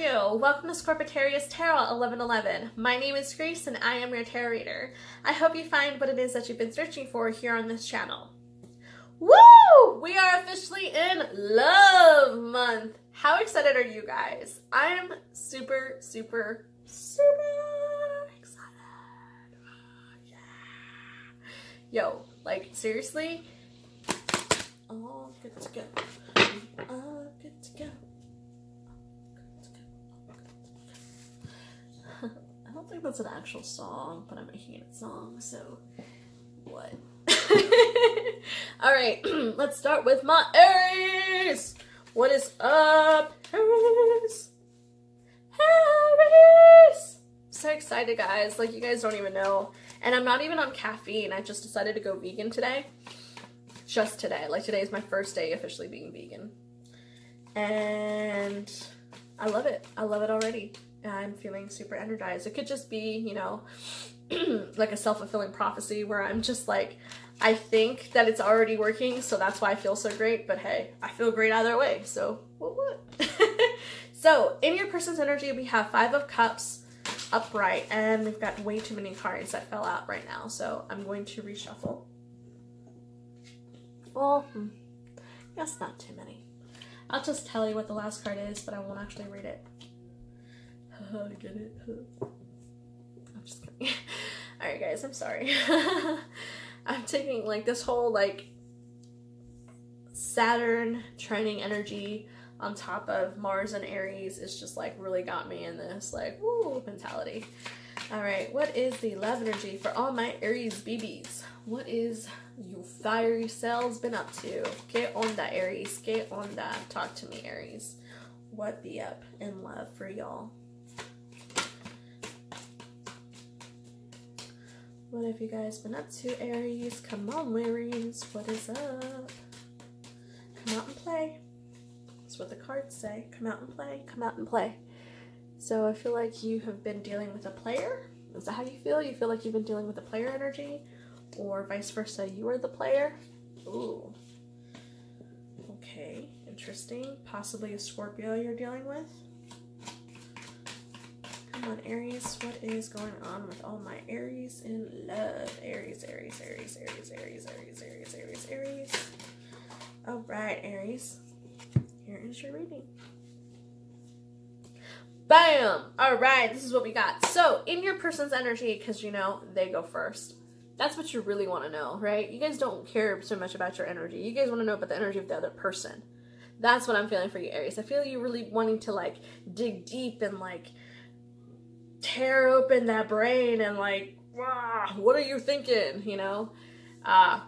you? Welcome to Scorpitarius Tarot 1111. My name is Grace and I am your tarot reader. I hope you find what it is that you've been searching for here on this channel. Woo! We are officially in Love Month. How excited are you guys? I'm super excited. Yeah. Yo, like seriously? All good to go. All good to go. I don't think that's an actual song, but I'm making it a song, so what? Alright, let's start with my Aries! What is up, Aries? Aries! So excited, guys. Like, you guys don't even know. And I'm not even on caffeine. I just decided to go vegan today. Just today. Like, today is my first day officially being vegan. And I love it. I love it already. I'm feeling super energized. It could just be, you know, like a self-fulfilling prophecy where I'm just like, I think that it's already working, so that's why I feel so great. But hey, I feel great either way, so what? So in your person's energy, we have 5 of Cups upright, and we've got way too many cards that fell out right now, so I'm going to reshuffle. Well, that's not too many. I'll just tell you what the last card is, but I won't actually read it. Get it? I'm just kidding. Alright guys, I'm sorry. I'm taking like this whole like Saturn trining energy on top of Mars and Aries is just like really got me in this like woo mentality. Alright, what is the love energy for all my Aries BBs? What is you fiery cells been up to? Get on that, Aries. Get on that. Talk to me, Aries. What be up in love for y'all? What have you guys been up to, Aries? Come on, Aries. What is up? Come out and play. That's what the cards say. Come out and play. Come out and play. So I feel like you have been dealing with a player. Is that how you feel? You feel like you've been dealing with a player energy? Or vice versa, you are the player? Ooh. Okay. Interesting. Possibly a Scorpio you're dealing with. Come on, Aries. What is going on with all my Aries in love? Aries, Aries, Aries, Aries, Aries, Aries, Aries, Aries, Aries. All right, Aries. Here is your reading. Bam! All right, this is what we got. So, in your person's energy, because you know, they go first. That's what you really want to know, right? You guys don't care so much about your energy. You guys want to know about the energy of the other person. That's what I'm feeling for you, Aries. I feel you really wanting to, like, dig deep and, like, tear open that brain and like, wow, what are you thinking, you know?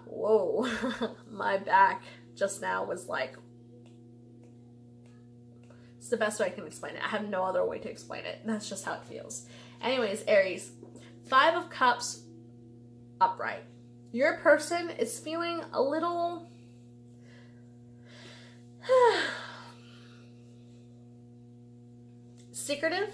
Whoa, my back just now was like, it's the best way I can explain it. I have no other way to explain it. That's just how it feels. Anyways, Aries, 5 of Cups upright. Your person is feeling a little secretive.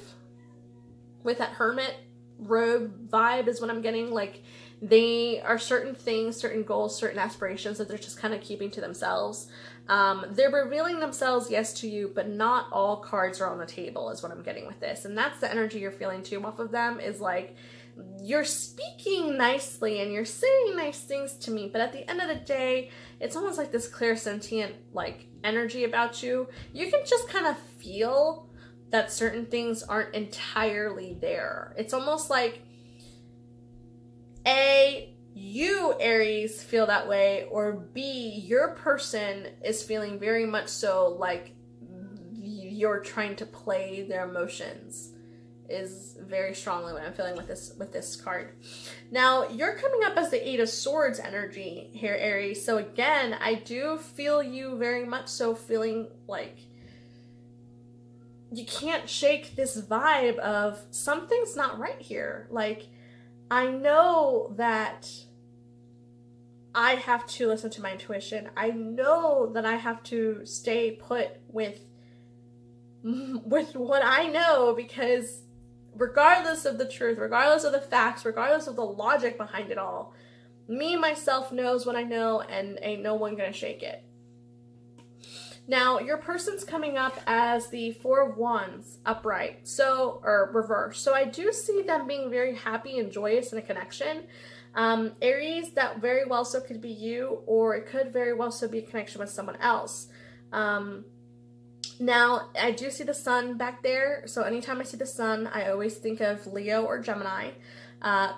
With that hermit robe vibe is what I'm getting. Like, they are certain things, certain goals, certain aspirations that they're just kind of keeping to themselves. They're revealing themselves, yes, to you, but not all cards are on the table is what I'm getting with this. And that's the energy you're feeling too off of them, is like, you're speaking nicely and you're saying nice things to me, but at the end of the day, it's almost like this clairsentient like energy about you. You can just kind of feel that certain things aren't entirely there. It's almost like A, you, Aries, feel that way, or B, your person is feeling very much so like you're trying to play their emotions, is very strongly what I'm feeling with this card. Now, you're coming up as the 8 of Swords energy here, Aries. So again, I do feel you very much so feeling like you can't shake this vibe of something's not right here. Like, I know that I have to listen to my intuition. I know that I have to stay put with what I know, because regardless of the truth, regardless of the facts, regardless of the logic behind it all, me, myself, knows what I know, and ain't no one gonna shake it. Now, your person's coming up as the Four of Wands upright, so, or reverse. So I do see them being very happy and joyous in a connection. Aries, that very well so could be you, or it could very well so be a connection with someone else. Now, I do see the sun back there, so anytime I see the sun, I always think of Leo or Gemini.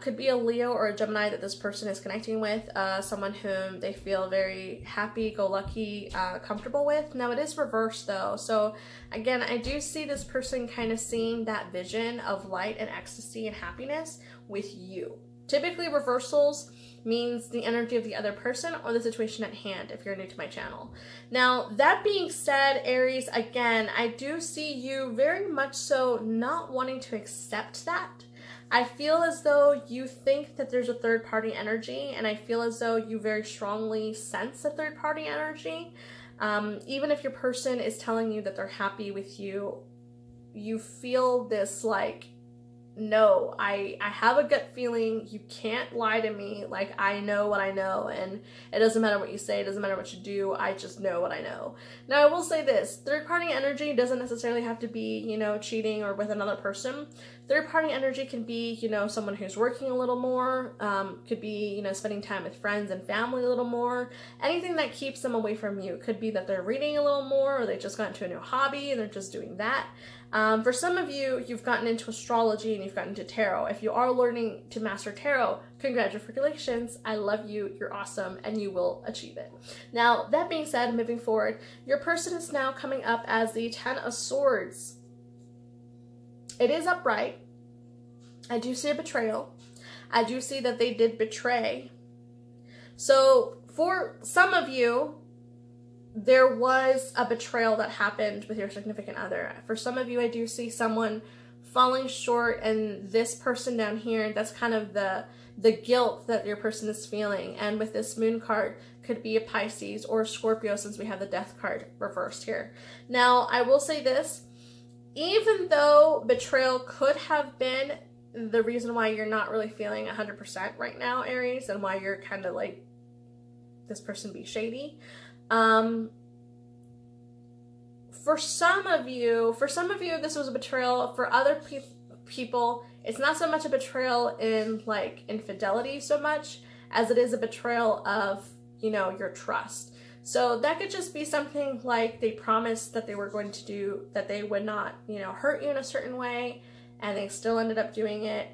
Could be a Leo or a Gemini that this person is connecting with, someone whom they feel very happy-go-lucky, comfortable with. Now, it is reversed, though, so again, I do see this person kind of seeing that vision of light and ecstasy and happiness with you. Typically, reversals means the energy of the other person or the situation at hand, if you're new to my channel. Now, that being said, Aries, again, I do see you very much so not wanting to accept that. I feel as though you think that there's a third-party energy, and I feel as though you very strongly sense a third-party energy. Even if your person is telling you that they're happy with you, you feel this like, no, I have a gut feeling, you can't lie to me, like I know what I know, and it doesn't matter what you say, it doesn't matter what you do, I just know what I know. Now, I will say this, third-party energy doesn't necessarily have to be, you know, cheating or with another person. Third-party energy can be, you know, someone who's working a little more, could be, you know, spending time with friends and family a little more, anything that keeps them away from you. Could be that they're reading a little more, or they just got into a new hobby and they're just doing that. For some of you, you've gotten into astrology and you've gotten into tarot. If you are learning to master tarot, congratulations, I love you, you're awesome, and you will achieve it. Now, that being said, moving forward, your person is now coming up as the Ten of Swords. It is upright. I do see a betrayal. I do see that they did betray. So, for some of you, there was a betrayal that happened with your significant other. For some of you, I do see someone falling short, and this person down here, that's kind of the guilt that your person is feeling. And with this moon card, could be a Pisces or a Scorpio, since we have the death card reversed here. Now, I will say this, even though betrayal could have been the reason why you're not really feeling 100% right now, Aries, and why you're kind of like, this person be shady, for some of you, this was a betrayal. For other people, it's not so much a betrayal in like infidelity so much as it is a betrayal of, you know, your trust. So that could just be something like they promised that they were going to do, that they would not, you know, hurt you in a certain way, and they still ended up doing it.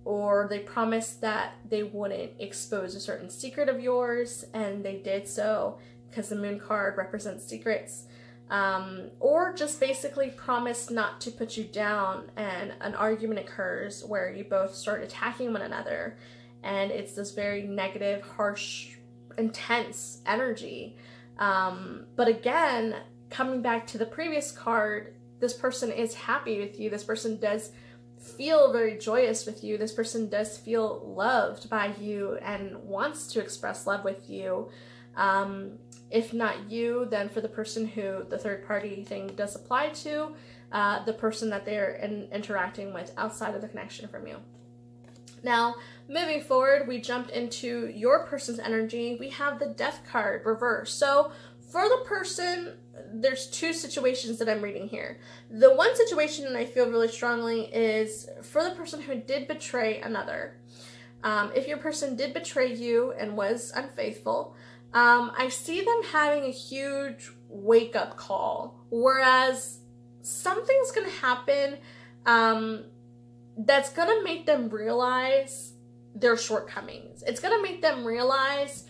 Or they promised that they wouldn't expose a certain secret of yours, and they did so, because the moon card represents secrets. Or just basically promised not to put you down, and an argument occurs where you both start attacking one another, and it's this very negative, harsh, intense energy. But again, coming back to the previous card, this person is happy with you. This person does feel very joyous with you. This person does feel loved by you and wants to express love with you. If not you, then for the person who the third party thing does apply to, the person that they're interacting with outside of the connection from you. Now, moving forward, we jumped into your person's energy. We have the death card reversed. So for the person, there's two situations that I'm reading here. The one situation that I feel really strongly is for the person who did betray another. If your person did betray you and was unfaithful, I see them having a huge wake-up call, whereas something's going to happen that's going to make them realize their shortcomings. It's going to make them realize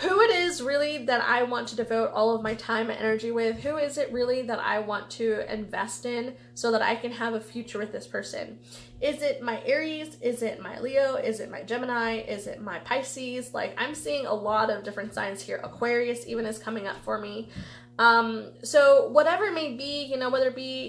who it is really that I want to devote all of my time and energy with. Who is it really that I want to invest in so that I can have a future with this person? Is it my Aries? Is it my Leo? Is it my Gemini? Is it my Pisces? Like, I'm seeing a lot of different signs here. Aquarius even is coming up for me. So whatever it may be, you know, whether it be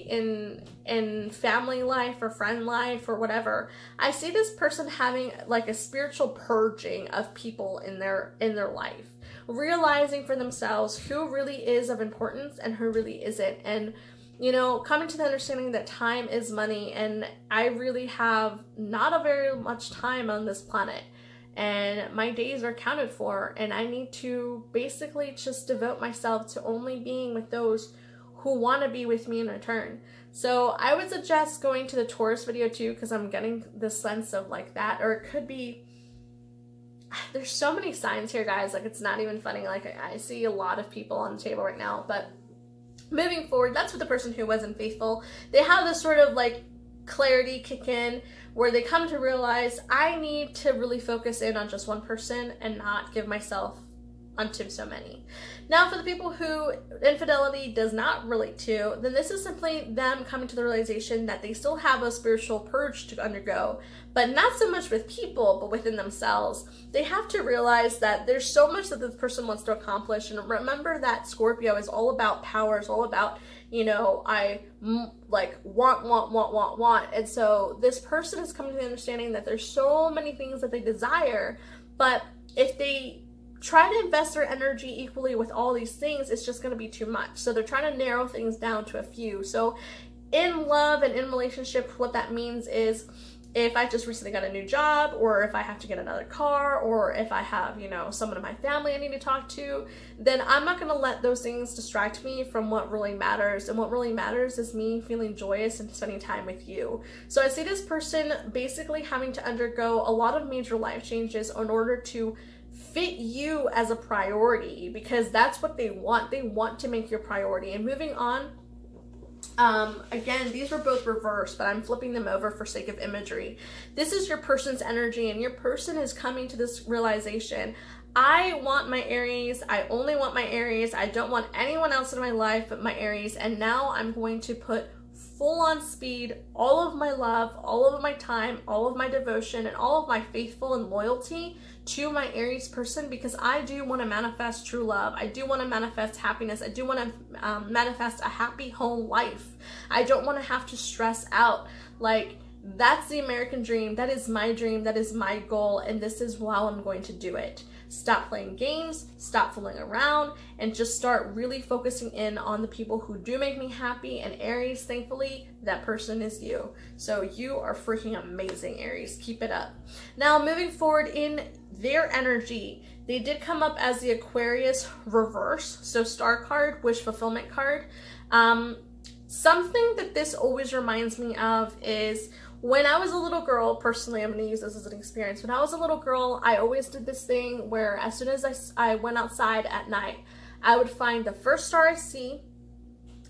in family life or friend life or whatever, I see this person having like a spiritual purging of people in their life, realizing for themselves who really is of importance and who really isn't, and, you know, coming to the understanding that time is money, and I really have not a very much time on this planet. and my days are counted for, and I need to basically just devote myself to only being with those who want to be with me in return. So I would suggest going to the Taurus video too, because I'm getting this sense of like that, or it could be, there's so many signs here, guys, like it's not even funny. Like I see a lot of people on the table right now. But moving forward, that's what the person who wasn't faithful, they have this sort of like clarity kick in where they come to realize, I need to really focus in on just one person and not give myself unto so many. Now, for the people who infidelity does not relate to, then this is simply them coming to the realization that they still have a spiritual purge to undergo, but not so much with people, but within themselves. They have to realize that there's so much that this person wants to accomplish, and remember that Scorpio is all about power, it's all about, you know, I like want, and so this person is coming to the understanding that there's so many things that they desire, but if they try to invest their energy equally with all these things, it's just going to be too much. So they're trying to narrow things down to a few. So in love and in relationship, what that means is, if I just recently got a new job, or if I have to get another car, or if I have, you know, someone in my family I need to talk to, then I'm not going to let those things distract me from what really matters. And what really matters is me feeling joyous and spending time with you. So I see this person basically having to undergo a lot of major life changes in order to fit you as a priority, because that's what they want. They want to make your priority. And moving on, again, these were both reversed, but I'm flipping them over for sake of imagery. This is your person's energy, and your person is coming to this realization. I want my Aries. I only want my Aries. I don't want anyone else in my life but my Aries. And now I'm going to put full on speed all of my love, all of my time, all of my devotion, and all of my faithful and loyalty to my Aries person, because I do want to manifest true love. I do want to manifest happiness. I do want to manifest a happy home life. I don't want to have to stress out. Like, that's the American dream. That is my dream. That is my goal. And this is how I'm going to do it. Stop playing games, stop fooling around, and just start really focusing in on the people who do make me happy. And Aries, thankfully, that person is you. So you are freaking amazing, Aries. Keep it up. Now, moving forward in their energy, they did come up as the Aquarius reverse. So star card, wish fulfillment card. Something that this always reminds me of is when I was a little girl. Personally, I'm going to use this as an experience. When I was a little girl, I always did this thing where as soon as I went outside at night, I would find the first star I see,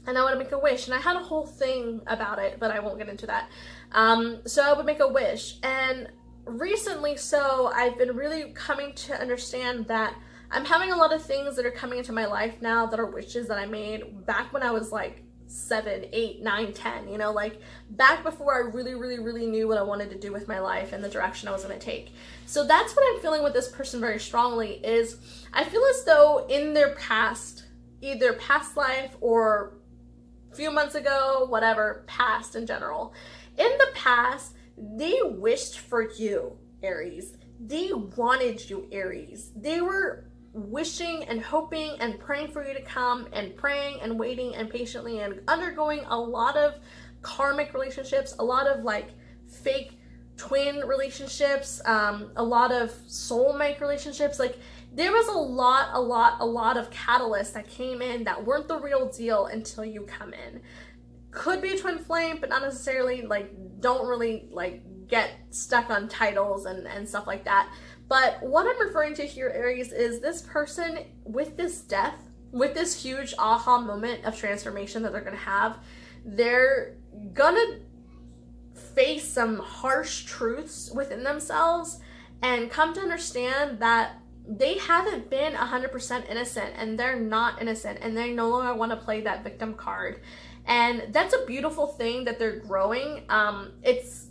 and I would make a wish. And I had a whole thing about it, but I won't get into that. So I would make a wish. And recently, I've been really coming to understand that I'm having a lot of things that are coming into my life now that are wishes that I made back when I was like 7, 8, 9, 10, you know, like back before I really knew what I wanted to do with my life and the direction I was going to take. So that's what I'm feeling with this person very strongly, is I feel as though in their past, either past life or a few months ago, whatever, past in general, in the past, they wished for you, Aries. They wanted you, Aries. They were wishing and hoping and praying for you to come, and praying and waiting and patiently and undergoing a lot of karmic relationships, a lot of like fake twin relationships, a lot of soulmate relationships. Like there was a lot of catalysts that came in that weren't the real deal until you come in. Could be a twin flame, but not necessarily. Like, don't really like get stuck on titles and stuff like that. But what I'm referring to here, Aries, is this person with this death, with this huge aha moment of transformation that they're going to have, they're going to face some harsh truths within themselves and come to understand that they haven't been 100% innocent, and they're not innocent, and they no longer want to play that victim card. And that's a beautiful thing that they're growing. It's,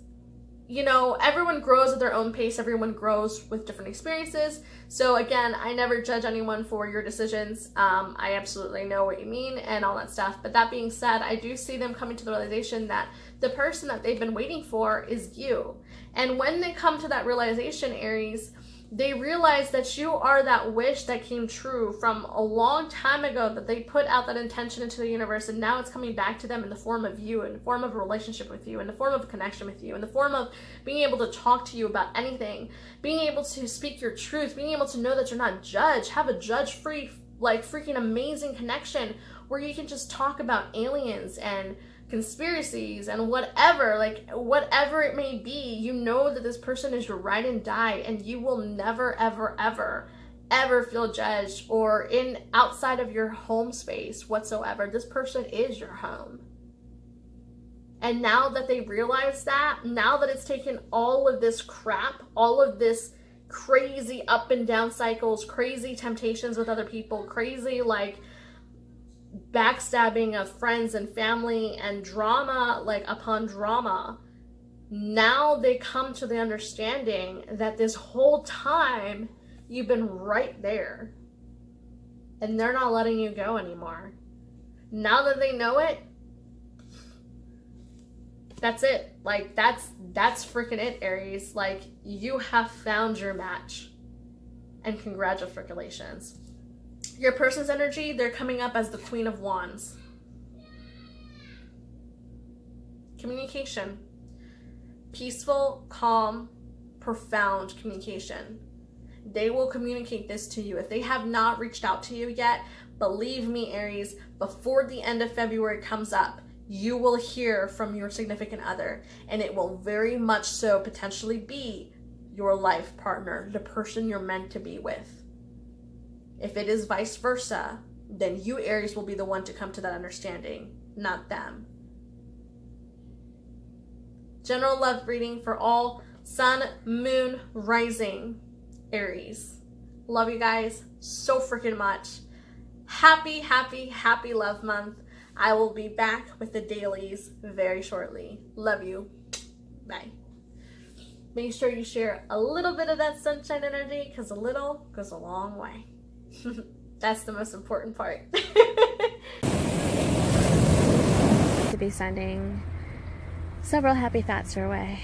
you know, everyone grows at their own pace. Everyone grows with different experiences. So again, I never judge anyone for your decisions. I absolutely know what you mean and all that stuff. But that being said, I do see them coming to the realization that the person that they've been waiting for is you. And when they come to that realization, Aries, They realize that you are that wish that came true from a long time ago, that they put out that intention into the universe, and now it's coming back to them in the form of you, in the form of a relationship with you, in the form of a connection with you, in the form of being able to talk to you about anything, being able to speak your truth, being able to know that you're not judged, have a judge-free, like, freaking amazing connection where you can just talk about aliens and conspiracies and whatever, like whatever it may be. You know that this person is your ride and die, and you will never ever ever ever feel judged or in outside of your home space whatsoever. This person is your home. And now that they realize that, now that it's taken all of this crap, all of this crazy up and down cycles, crazy temptations with other people, crazy like backstabbing of friends and family and drama, like upon drama, now they come to the understanding that this whole time you've been right there and they're not letting you go anymore. Now that they know it, that's it. Like that's freaking it, Aries. Like, you have found your match, and congratulations. Your person's energy, they're coming up as the Queen of Wands. Communication. Peaceful, calm, profound communication. They will communicate this to you. If they have not reached out to you yet, believe me, Aries, before the end of February comes up, you will hear from your significant other, and it will very much so potentially be your life partner, the person you're meant to be with. If it is vice versa, then you, Aries, will be the one to come to that understanding, not them. General love reading for all sun, moon, rising Aries. Love you guys so freaking much. Happy, happy, happy love month. I will be back with the dailies very shortly. Love you. Bye. Make sure you share a little bit of that sunshine energy, because a little goes a long way. That's the most important part. To be sending several happy thoughts your way.